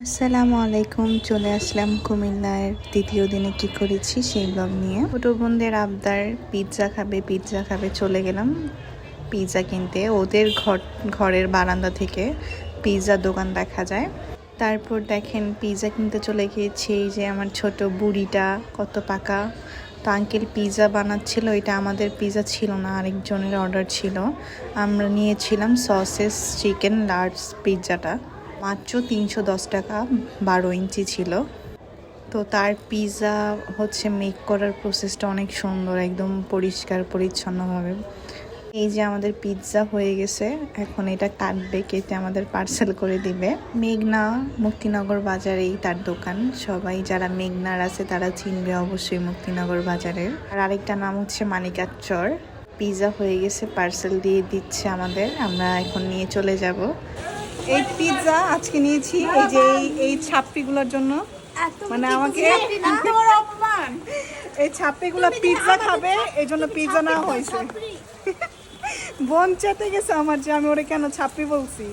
আসসালামু আলাইকুম। চলে আসলাম কুমিল্লার দ্বিতীয় দিনে কি করেছি সেই ব্লগ নিয়ে। ছোটো বোনদের আবদার পিৎজা খাবে চলে গেলাম পিৎজা কিনতে। ওদের ঘরের বারান্দা থেকে পিৎজার দোকান দেখা যায়। তারপর দেখেন পিৎজা কিনতে চলে গিয়েছি। এই যে আমার ছোট বুড়িটা কত পাকা। তো আঙ্কেল পিৎজা বানাচ্ছিল, এটা আমাদের পিৎজা ছিল না, আরেকজনের অর্ডার ছিল। আমরা নিয়েছিলাম সসেস চিকেন লার্জ পিৎজাটা, মাত্র 310 টাকা, 12 ইঞ্চি ছিল। তো তার পিৎজা হচ্ছে মেক করার প্রসেসটা অনেক সুন্দর, একদম পরিষ্কার পরিচ্ছন্নভাবে। এই যে আমাদের পিৎজা হয়ে গেছে, এখন এটা কাটবে, কেটে আমাদের পার্সেল করে দিবে। মেঘনা মুক্তিনগর বাজারেই তার দোকান। সবাই যারা মেঘনার আছে তারা চিনবে অবশ্যই মুক্তিনগর বাজারের। আর আরেকটা নাম হচ্ছে মানিকার চর। পিৎজা হয়ে গেছে, পার্সেল দিয়ে দিচ্ছে আমাদের, আমরা এখন নিয়ে চলে যাব। এই পিৎজা আজকে নিয়েছি এই যে এই ছাপ্পিগুলোর জন্য, মানে আমাকে এই ছাপ্পিগুলো পিৎজা খাবে এই জন্য পিৎজা নেওয়া হয়েছে। বোন চেতে গেছে আমার যে আমি ওরে কেন ছাপ্পি বলছি।